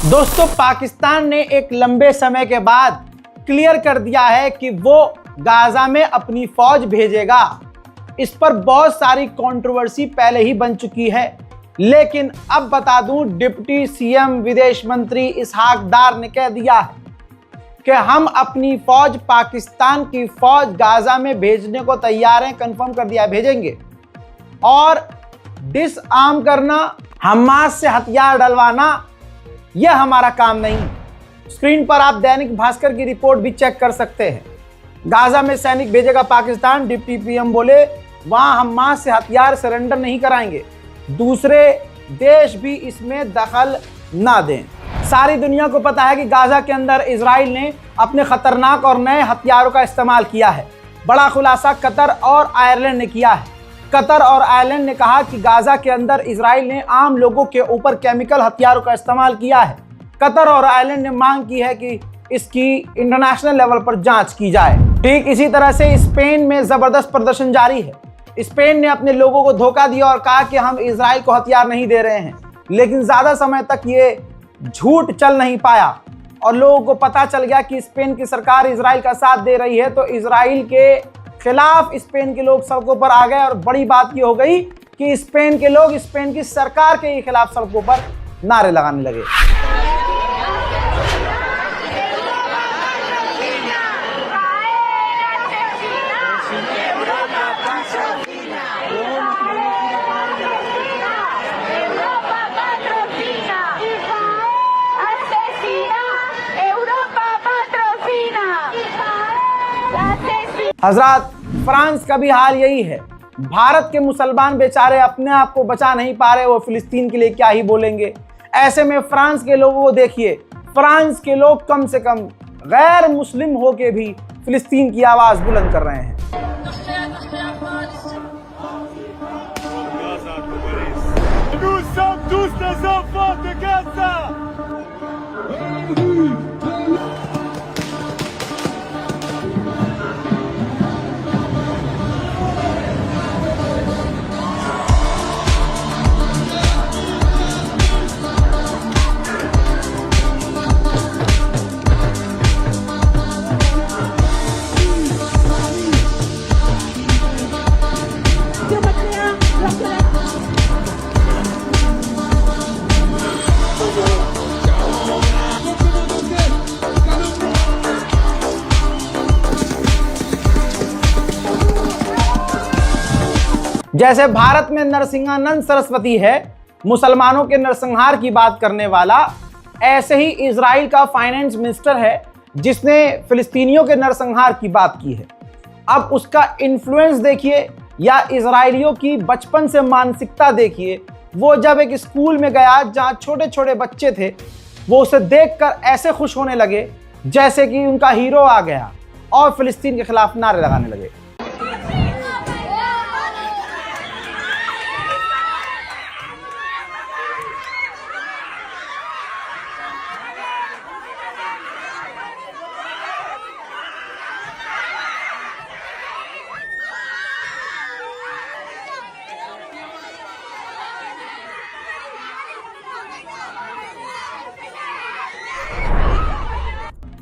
दोस्तों, पाकिस्तान ने एक लंबे समय के बाद क्लियर कर दिया है कि वो गाजा में अपनी फौज भेजेगा। इस पर बहुत सारी कंट्रोवर्सी पहले ही बन चुकी है, लेकिन अब बता दूं, डिप्टी सीएम विदेश मंत्री इसहाक डार ने कह दिया है कि हम अपनी फौज, पाकिस्तान की फौज गाजा में भेजने को तैयार हैं। कंफर्म कर दिया है, भेजेंगे। और डिसआर्म करना, हमास से हथियार डलवाना, यह हमारा काम नहीं। स्क्रीन पर आप दैनिक भास्कर की रिपोर्ट भी चेक कर सकते हैं। गाजा में सैनिक भेजेगा पाकिस्तान, डिप्टी पीएम बोले वहां हमास से हथियार सरेंडर नहीं कराएंगे, दूसरे देश भी इसमें दखल ना दें। सारी दुनिया को पता है कि गाजा के अंदर इजराइल ने अपने खतरनाक और नए हथियारों का इस्तेमाल किया है। बड़ा खुलासा कतर और आयरलैंड ने किया है। कतर और आयरलैंड ने कहा कि गाजा के अंदर इजराइल ने आम लोगों के ऊपर केमिकल हथियारों का इस्तेमाल किया है। कतर और आयरलैंड ने मांग की है कि इसकी इंटरनेशनल लेवल पर जांच की जाए। ठीक इसी तरह से स्पेन में जबरदस्त प्रदर्शन जारी है। स्पेन ने अपने लोगों को धोखा दिया और कहा कि हम इजराइल को हथियार नहीं दे रहे हैं, लेकिन ज्यादा समय तक ये झूठ चल नहीं पाया और लोगों को पता चल गया कि स्पेन की सरकार इजराइल का साथ दे रही है। तो इजराइल के खिलाफ स्पेन के लोग सड़कों पर आ गए और बड़ी बात ये हो गई कि स्पेन के लोग स्पेन की सरकार के खिलाफ सड़कों पर नारे लगाने लगे। हजरात, फ्रांस का भी हाल यही है। भारत के मुसलमान बेचारे अपने आप को बचा नहीं पा रहे, वो फिलिस्तीन के लिए क्या ही बोलेंगे। ऐसे में फ्रांस के लोगों को देखिए, फ्रांस के लोग कम से कम गैर मुस्लिम होके भी फिलिस्तीन की आवाज बुलंद कर रहे हैं। जैसे भारत में नरसिंहानंद सरस्वती है, मुसलमानों के नरसंहार की बात करने वाला, ऐसे ही इजराइल का फाइनेंस मिनिस्टर है जिसने फिलिस्तीनियों के नरसंहार की बात की है। अब उसका इन्फ्लुएंस देखिए या इजरायलियों की बचपन से मानसिकता देखिए। वो जब एक स्कूल में गया जहां छोटे छोटे बच्चे थे, वो उसे देखकर ऐसे खुश होने लगे जैसे कि उनका हीरो आ गया और फिलिस्तीन के खिलाफ नारे लगाने लगे।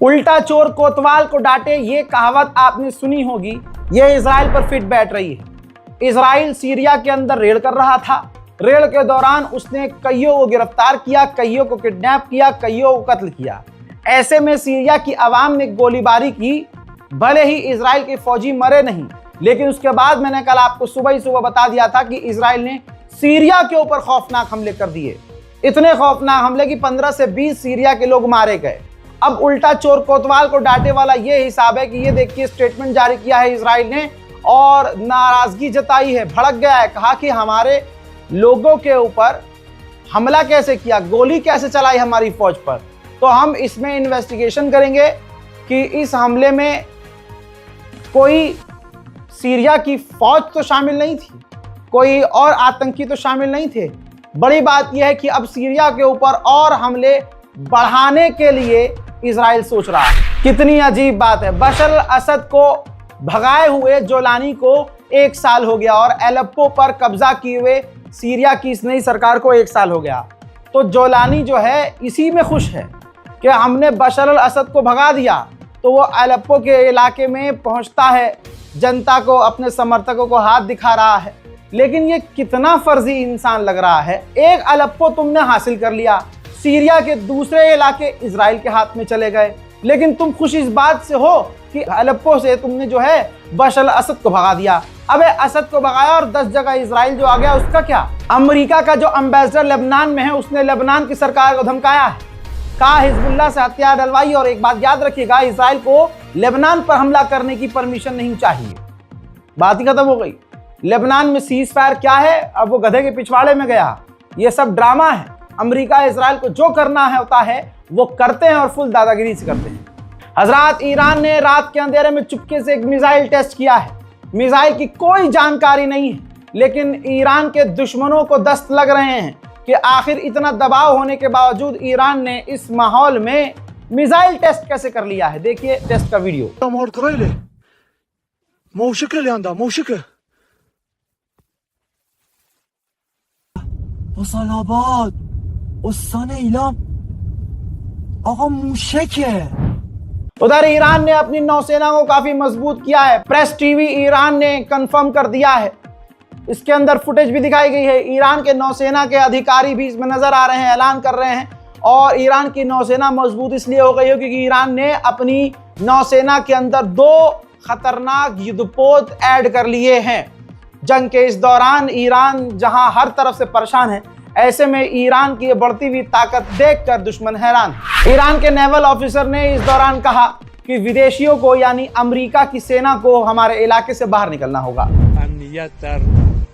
उल्टा चोर कोतवाल को डांटे, ये कहावत आपने सुनी होगी। ये इजराइल पर फिट बैठ रही है। इजराइल सीरिया के अंदर रेड कर रहा था। रेड के दौरान उसने कईयों को गिरफ्तार किया, कईयों को किडनैप किया, कईयों को कत्ल किया। ऐसे में सीरिया की आवाम ने गोलीबारी की। भले ही इजराइल के फौजी मरे नहीं, लेकिन उसके बाद मैंने कल आपको सुबह ही सुबह बता दिया था कि इजराइल ने सीरिया के ऊपर खौफनाक हमले कर दिए। इतने खौफनाक हमले कि 15 से 20 सीरिया के लोग मारे गए। अब उल्टा चोर कोतवाल को डांटे वाला ये हिसाब है कि ये देखिए, स्टेटमेंट जारी किया है इजराइल ने और नाराजगी जताई है, भड़क गया है। कहा कि हमारे लोगों के ऊपर हमला कैसे किया, गोली कैसे चलाई हमारी फौज पर, तो हम इसमें इन्वेस्टिगेशन करेंगे कि इस हमले में कोई सीरिया की फौज तो शामिल नहीं थी, कोई और आतंकी तो शामिल नहीं थे। बड़ी बात यह है कि अब सीरिया के ऊपर और हमले बढ़ाने के लिए इजराइल सोच रहा है। कितनी अजीब बात है। बशर असद को भगाए हुए जोलानी को 1 साल हो गया और एलेप्पो पर कब्जा किए हुए सीरिया की इस नई सरकार को 1 साल हो गया। तो जोलानी जो है इसी में खुश है कि हमने बशर अल असद को भगा दिया, तो वो अलेप्पो के इलाके में पहुंचता है, जनता को, अपने समर्थकों को हाथ दिखा रहा है। लेकिन ये कितना फर्जी इंसान लग रहा है। एक अलेप्पो तुमने हासिल कर लिया, सीरिया के दूसरे इलाके इजराइल के हाथ में चले गए, लेकिन तुम खुश इस बात से हो कि अलेप्पो से तुमने जो है बशर अल असद को भगा दिया। अबे असद को भगाया और 10 जगह इजराइल जो आ गया, उसका क्या? अमेरिका का जो एम्बेसडर लेबनान में है, उसने लेबनान की सरकार को धमकाया है, कहा हिजबुल्लाह से हथियार डलवाई। और एक बात याद रखिएगा, इजराइल को लेबनान पर हमला करने की परमिशन नहीं चाहिए। बात ही खत्म हो गई। लेबनान में सीज फायर क्या है, अब वो गधे के पिछवाड़े में गया। ये सब ड्रामा है। अमेरिका इजराइल को जो करना है होता है वो करते हैं और फुल दादागिरी से करते हैं। हजरात, ईरान ने रात के अंधेरे में चुपके से एक मिसाइल टेस्ट किया है। मिसाइल की कोई जानकारी नहीं है, लेकिन ईरान के दुश्मनों को दस्त लग रहे हैं कि आखिर इतना दबाव होने के बावजूद ईरान ने इस माहौल में मिसाइल टेस्ट कैसे कर लिया है। देखिए टेस्ट का वीडियो। उधर ईरान ने अपनी नौसेना को काफी मजबूत किया है। प्रेस टीवी ईरान ने कंफर्म कर दिया है, इसके अंदर फुटेज भी दिखाई गई है। ईरान के नौसेना के अधिकारी भी इसमें नजर आ रहे हैं, ऐलान कर रहे हैं। और ईरान की नौसेना मजबूत इसलिए हो गई है क्योंकि ईरान ने अपनी नौसेना के अंदर 2 खतरनाक युद्धपोत ऐड कर लिए हैं। जंग के इस दौरान ईरान जहां हर तरफ से परेशान है, ऐसे में ईरान की बढ़ती हुई ताकत देखकर दुश्मन हैरान है। ईरान के नेवल ऑफिसर ने इस दौरान कहा कि विदेशियों को यानी अमेरिका की सेना को हमारे इलाके से बाहर निकलना होगा।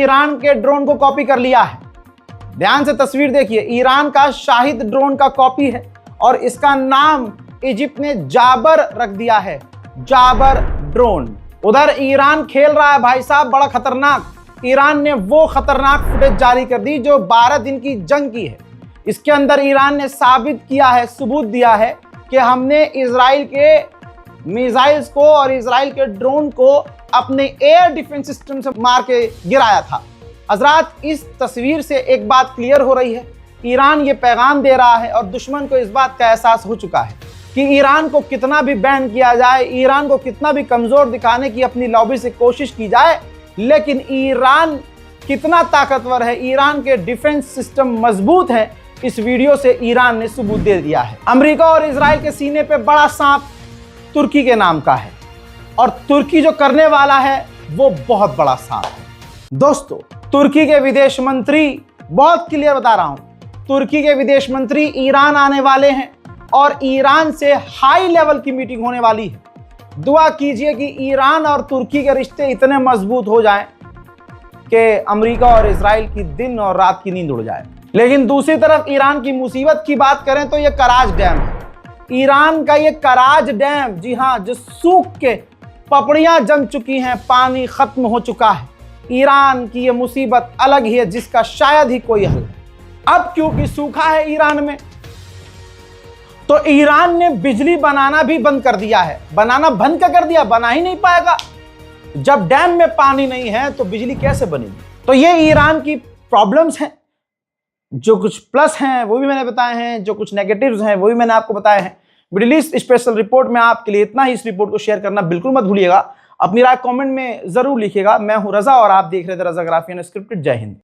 ईरान के ड्रोन को कॉपी कर लिया है। ध्यान से तस्वीर देखिए, ईरान का शाहिद ड्रोन का कॉपी है और इसका नाम इजिप्ट ने जाबर रख दिया है, जाबर ड्रोन। उधर ईरान खेल रहा है भाई साहब बड़ा खतरनाक। ईरान ने वो खतरनाक फुटेज जारी कर दी जो 12 दिन की जंग की है। इसके अंदर ईरान ने साबित किया है, सबूत दिया है कि हमने इजराइल के मिसाइल्स को और इजराइल के ड्रोन को अपने एयर डिफेंस सिस्टम से मार के गिराया था। हजरात, इस तस्वीर से एक बात क्लियर हो रही है, ईरान ये पैगाम दे रहा है और दुश्मन को इस बात का एहसास हो चुका है कि ईरान को कितना भी बैन किया जाए, ईरान को कितना भी कमजोर दिखाने की अपनी लॉबी से कोशिश की जाए, लेकिन ईरान कितना ताकतवर है, ईरान के डिफेंस सिस्टम मजबूत है, इस वीडियो से ईरान ने सबूत दे दिया है। अमेरिका और इजराइल के सीने पे बड़ा सांप तुर्की के नाम का है और तुर्की जो करने वाला है वो बहुत बड़ा सांप है। दोस्तों, तुर्की के विदेश मंत्री, बहुत क्लियर बता रहा हूं, तुर्की के विदेश मंत्री ईरान आने वाले हैं और ईरान से हाई लेवल की मीटिंग होने वाली है। दुआ कीजिए कि ईरान और तुर्की के रिश्ते इतने मजबूत हो जाएं कि अमेरिका और इजराइल की दिन और रात की नींद उड़ जाए। लेकिन दूसरी तरफ ईरान की मुसीबत की बात करें तो यह कराज डैम है। ईरान का ये कराज डैम, जी हाँ, जो सूख के पपड़ियां जम चुकी हैं, पानी खत्म हो चुका है। ईरान की ये मुसीबत अलग ही है जिसका शायद ही कोई हल है। अब क्योंकि सूखा है ईरान में, तो ईरान ने बिजली बनाना भी बंद कर दिया है। बनाना बंद क्या कर दिया, बना ही नहीं पाएगा। जब डैम में पानी नहीं है तो बिजली कैसे बनेगी? तो ये ईरान की प्रॉब्लम्स हैं। जो कुछ प्लस हैं वो भी मैंने बताए हैं, जो कुछ नेगेटिव्स हैं वो भी मैंने आपको बताए हैं। मिडिल ईस्ट स्पेशल रिपोर्ट में आपके लिए इतना ही। इस रिपोर्ट को शेयर करना बिल्कुल मत भूलिएगा। अपनी राय कमेंट में जरूर लिखिएगा। मैं हूं रजा और आप देख रहे थे रजाग्राफी अनस्क्रिप्टेड। जय हिंद।